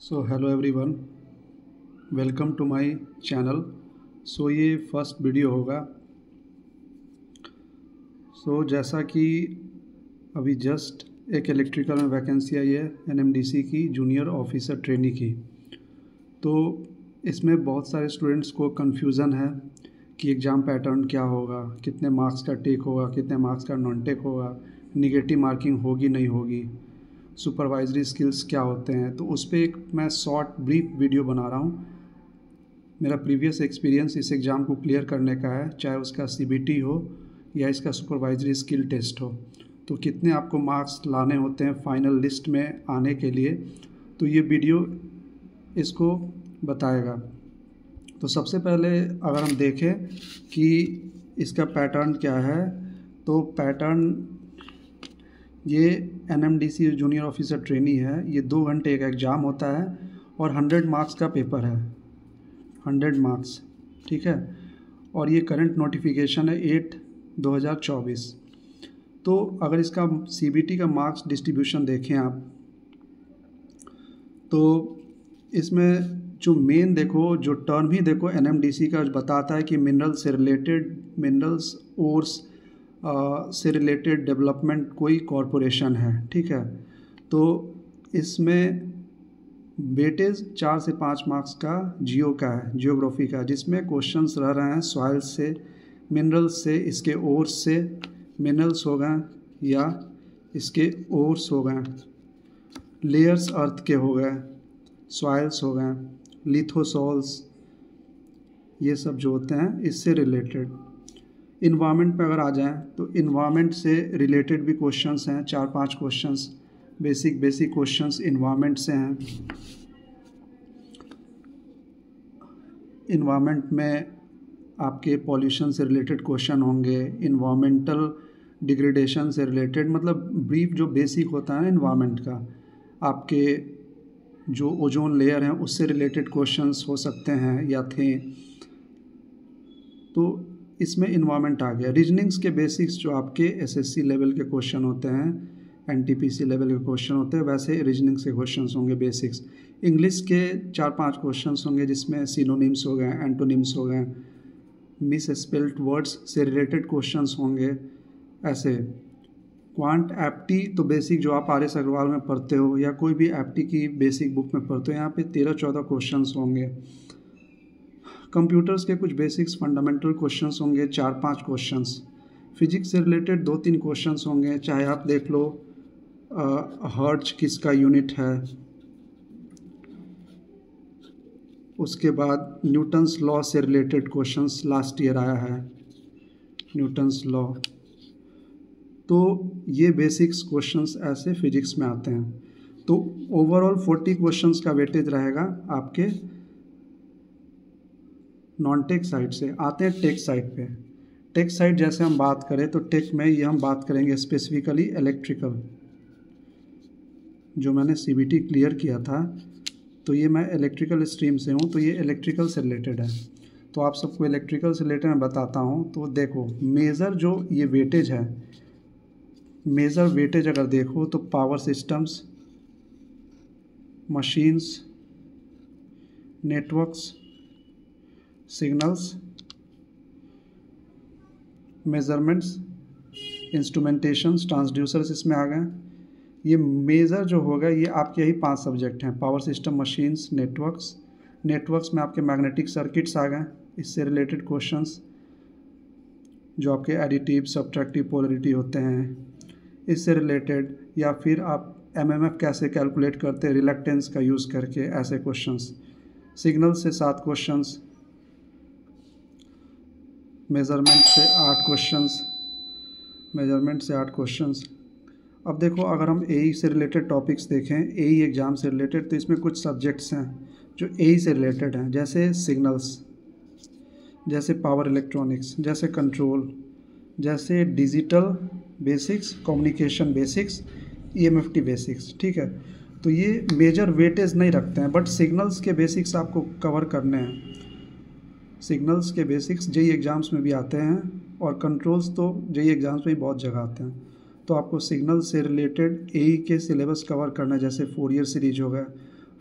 So hello everyone, welcome to my channel. So ये first video होगा। जैसा कि अभी जस्ट एक इलेक्ट्रिकल में वैकेंसी आई है एनएमडीसी की, जूनियर ऑफिसर ट्रेनी की। तो इसमें बहुत सारे स्टूडेंट्स को कन्फ्यूज़न है कि एग्ज़ाम पैटर्न क्या होगा, कितने मार्क्स का टेक होगा, कितने मार्क्स का नॉन टेक होगा, निगेटिव मार्किंग होगी नहीं होगी, सुपरवाइजरी स्किल्स क्या होते हैं। तो उस पर एक मैं शॉर्ट ब्रीफ वीडियो बना रहा हूँ। मेरा प्रीवियस एक्सपीरियंस इस एग्ज़ाम को क्लियर करने का है, चाहे उसका सीबीटी हो या इसका सुपरवाइजरी स्किल टेस्ट हो। तो कितने आपको मार्क्स लाने होते हैं फाइनल लिस्ट में आने के लिए, तो ये वीडियो इसको बताएगा। तो सबसे पहले अगर हम देखें कि इसका पैटर्न क्या है, तो पैटर्न ये एनएमडीसी जूनियर ऑफिसर ट्रेनी है। ये 2 घंटे एक एग्ज़ाम होता है और 100 मार्क्स का पेपर है, 100 मार्क्स, ठीक है। और ये करंट नोटिफिकेशन है 8/2024। तो अगर इसका सीबीटी का मार्क्स डिस्ट्रीब्यूशन देखें आप, तो इसमें जो मेन देखो, जो टर्म ही देखो एनएमडीसी का बताता है कि मिनरल्स से रिलेटेड, मिनरल्स ओर्स से रिलेटेड डेवलपमेंट कोई कॉरपोरेशन है, ठीक है। तो इसमें वेटेज 4 से 5 मार्क्स का जियो का है, जियोग्राफी का, जिसमें क्वेश्चंस रह रहे हैं सॉइल से, मिनरल्स से, इसके ओर्स से, मिनरल्स हो गए या इसके ओर्स हो गए, लेयर्स अर्थ के हो गए, सॉइल्स हो गए, लिथोसॉल्स, ये सब जो होते हैं इससे रिलेटेड। इन्वायरमेंट पे अगर आ जाएं तो इन्वायरमेंट से रिलेटेड भी क्वेश्चंस हैं, 4-5 क्वेश्चंस बेसिक क्वेश्चंस इन्वायरमेंट से हैं। इन्वायरमेंट में आपके पॉल्यूशन से रिलेटेड क्वेश्चन होंगे, इन्वायरमेंटल डिग्रेडेशन से रिलेटेड, मतलब ब्रीफ जो बेसिक होता है ना इन्वायरमेंट का, आपके जो ओजोन लेयर हैं उससे रिलेटेड क्वेश्चंस हो सकते हैं या थे। तो इसमें इन्वायरमेंट आ गया। रीजनिंग्स के बेसिक्स जो आपके एसएससी लेवल के क्वेश्चन होते हैं, एनटीपीसी लेवल के क्वेश्चन होते हैं, वैसे रीजनिंग्स के क्वेश्चंस होंगे बेसिक्स। इंग्लिश के 4-5 क्वेश्चंस होंगे जिसमें सिनोनिम्स हो गए, एंटोनिम्स हो गए, मिस स्पेल्ड वर्ड्स से रिलेटेड क्वेश्चंस होंगे। ऐसे क्वांट एप्टी तो बेसिक जो आप RS अग्रवाल में पढ़ते हो या कोई भी एप्टी की बेसिक बुक में पढ़ते हो, यहाँ पे 13-14 क्वेश्चंस होंगे। कंप्यूटर्स के कुछ बेसिक्स फंडामेंटल क्वेश्चंस होंगे, 4-5 क्वेश्चंस। फिजिक्स से रिलेटेड 2-3 क्वेश्चंस होंगे, चाहे आप देख लो हर्ट्ज किसका यूनिट है। उसके बाद न्यूटन्स लॉ से रिलेटेड क्वेश्चंस लास्ट ईयर आया है, न्यूटन्स लॉ। तो ये बेसिक्स क्वेश्चंस ऐसे फिजिक्स में आते हैं। तो ओवरऑल 40 क्वेश्चंस का वेटेज रहेगा आपके नॉन टेक साइड से। आते हैं टेक साइड पे। टेक साइड जैसे हम बात करें तो टेक में ये हम बात करेंगे स्पेसिफिकली इलेक्ट्रिकल। जो मैंने सीबीटी क्लियर किया था, तो ये मैं इलेक्ट्रिकल स्ट्रीम से हूँ, तो ये इलेक्ट्रिकल से रिलेटेड है। तो आप सबको इलेक्ट्रिकल से रिलेटेड मैं बताता हूँ। तो देखो मेजर जो ये वेटेज है, मेजर वेटेज अगर देखो तो power systems, machines, networks, signals, measurements, instrumentations, transducers इसमें आ गए। ये मेजर जो होगा ये आपके यही 5 सब्जेक्ट हैं, power system, machines, networks. Networks में आपके मैग्नेटिक सर्किट्स आ गए, इससे रिलेटेड क्वेश्चंस जो आपके एडिटिव सब्ट्रैक्टिव पोलरिटी होते हैं इससे रिलेटेड, या फिर आप एमएमएफ कैसे कैलकुलेट करते हैं रिलक्टेंस का यूज़ करके, ऐसे क्वेश्चंस। सिग्नल से 7 क्वेश्चंस, मेजरमेंट से 8 क्वेश्चंस, मेजरमेंट से 8 क्वेश्चंस। अब देखो अगर हम एई से रिलेटेड टॉपिक्स देखें, एई एग्ज़ाम से रिलेटेड, तो इसमें कुछ सब्जेक्ट्स हैं जो एई से रिलेटेड हैं, जैसे सिग्नल्स, जैसे पावर इलेक्ट्रॉनिक्स, जैसे कंट्रोल, जैसे digital basics, communication basics, EMFT basics, ठीक है। तो ये मेजर वेटेज नहीं रखते हैं, बट सिग्नल्स के बेसिक्स आपको कवर करने हैं। सिग्नल्स के बेसिक्स जेई एग्ज़ाम्स में भी आते हैं, और कंट्रोल्स तो जेई एग्ज़ाम्स में भी बहुत जगह आते हैं। तो आपको सिग्नल से रिलेटेड एई के सिलेबस कवर करना है, जैसे फोरियर सीरीज हो गया,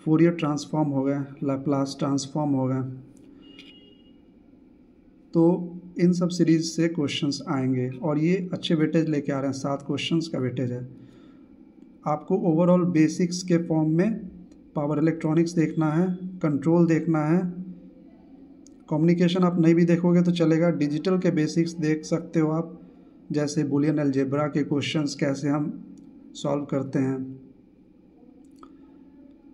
फोरियर ट्रांसफॉर्म हो गया, लैप्लास ट्रांसफॉर्म हो गया। तो इन सब सीरीज़ से क्वेश्चंस आएंगे और ये अच्छे वेटेज लेके आ रहे हैं, 7 क्वेश्चंस का वेटेज है। आपको ओवरऑल बेसिक्स के फॉर्म में पावर इलेक्ट्रॉनिक्स देखना है, कंट्रोल देखना है, कम्युनिकेशन आप नहीं भी देखोगे तो चलेगा, डिजिटल के बेसिक्स देख सकते हो आप, जैसे बुलियन अलजेब्रा के क्वेश्चंस कैसे हम सॉल्व करते हैं।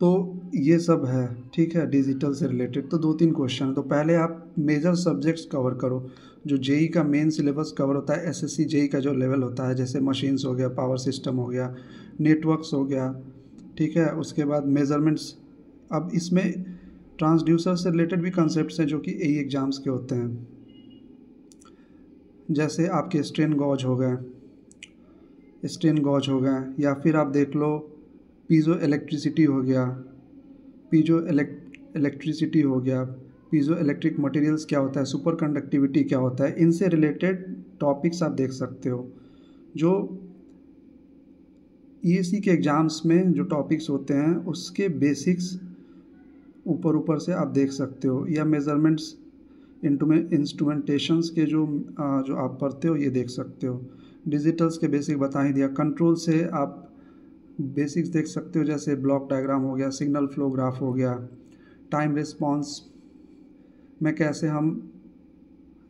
तो ये सब है, ठीक है, डिजिटल से रिलेटेड। तो 2-3 क्वेश्चन। तो पहले आप मेजर सब्जेक्ट्स कवर करो, जो जेई का मेन सिलेबस कवर होता है, एसएससी जेई का जो लेवल होता है, जैसे मशीन्स हो गया, पावर सिस्टम हो गया, नेटवर्क्स हो गया, ठीक है। उसके बाद मेजरमेंट्स। अब इसमें ट्रांसड्यूसर से रिलेटेड भी कंसेप्ट्स हैं जो कि एई एग्ज़ाम्स के होते हैं, जैसे आपके स्ट्रेन गॉज हो गए, या फिर आप देख लो पीजो इलेक्ट्रिसिटी हो गया, पीजो इलेक्ट्रिक मटेरियल्स क्या होता है, सुपर कंडक्टिविटी क्या होता है, इनसे रिलेटेड टॉपिक्स आप देख सकते हो। जो ईएसी के एग्ज़ाम्स में जो टॉपिक्स होते हैं उसके बेसिक्स ऊपर से आप देख सकते हो, या मेजरमेंट्स इंस्ट्रूमेंटेशंस के जो आप पढ़ते हो ये देख सकते हो। डिजिटल्स के बेसिक बता ही दिया। कंट्रोल से आप बेसिक्स देख सकते हो, जैसे ब्लॉक डायग्राम हो गया, सिग्नल फ्लो ग्राफ हो गया, टाइम रिस्पॉन्स में कैसे हम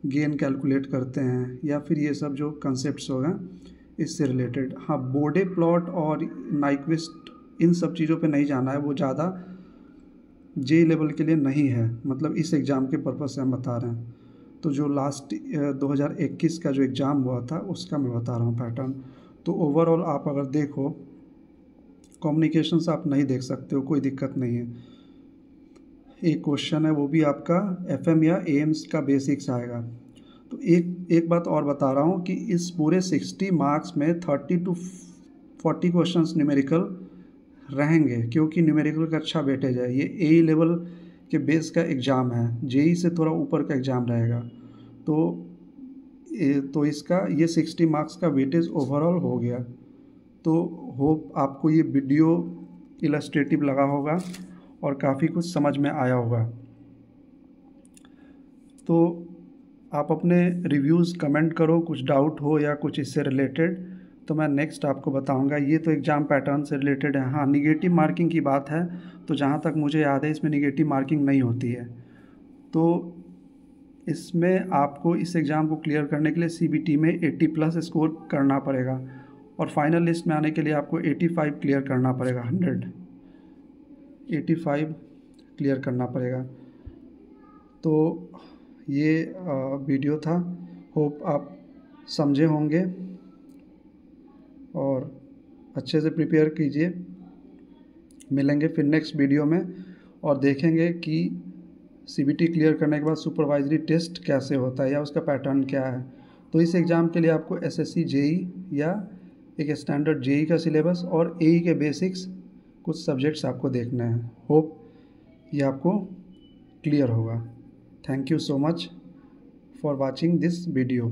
गेन कैलकुलेट करते हैं, या फिर ये सब जो कंसेप्ट्स हो गए इससे रिलेटेड। हाँ, बोर्डे प्लॉट और नाइक्विस्ट इन सब चीज़ों पे नहीं जाना है, वो ज़्यादा जे लेवल के लिए नहीं है, मतलब इस एग्ज़ाम के पर्पज़ से हम बता रहे हैं। तो जो लास्ट 2021 का जो एग्ज़ाम हुआ था उसका मैं बता रहा हूँ पैटर्न। तो ओवरऑल आप अगर देखो, कम्युनिकेशंस आप नहीं देख सकते हो, कोई दिक्कत नहीं है। एक क्वेश्चन है वो भी आपका एफएम या एम्स का बेसिक्स आएगा। तो एक बात और बता रहा हूँ कि इस पूरे 60 मार्क्स में 30 to 40 क्वेश्चंस न्यूमेरिकल रहेंगे, क्योंकि न्यूमेरिकल का अच्छा वेटेज है। ये एई लेवल के बेस का एग्ज़ाम है, जेई से थोड़ा ऊपर का एग्ज़ाम रहेगा। तो इसका ये 60 मार्क्स का वेटेज ओवरऑल हो गया। तो होप आपको ये वीडियो इलस्ट्रेटिव लगा होगा और काफ़ी कुछ समझ में आया होगा। तो आप अपने रिव्यूज़ कमेंट करो, कुछ डाउट हो या कुछ इससे रिलेटेड, तो मैं नेक्स्ट आपको बताऊंगा। ये तो एग्ज़ाम पैटर्न से रिलेटेड है। हाँ, निगेटिव मार्किंग की बात है तो जहाँ तक मुझे याद है इसमें निगेटिव मार्किंग नहीं होती है। तो इसमें आपको इस एग्ज़ाम को क्लियर करने के लिए सीबीटी में 80+ स्कोर करना पड़ेगा, और फाइनल लिस्ट में आने के लिए आपको 85 क्लियर करना पड़ेगा। 85 क्लियर करना पड़ेगा। तो ये वीडियो था, होप आप समझे होंगे और अच्छे से प्रिपेयर कीजिए। मिलेंगे फिर नेक्स्ट वीडियो में और देखेंगे कि सीबीटी क्लियर करने के बाद सुपरवाइजरी टेस्ट कैसे होता है या उसका पैटर्न क्या है। तो इस एग्ज़ाम के लिए आपको एसएससी जेई या एक स्टैंडर्ड जेई का सिलेबस और एई के बेसिक्स कुछ सब्जेक्ट्स आपको देखने हैं। होप ये आपको क्लियर होगा। Thank you so much for watching this video.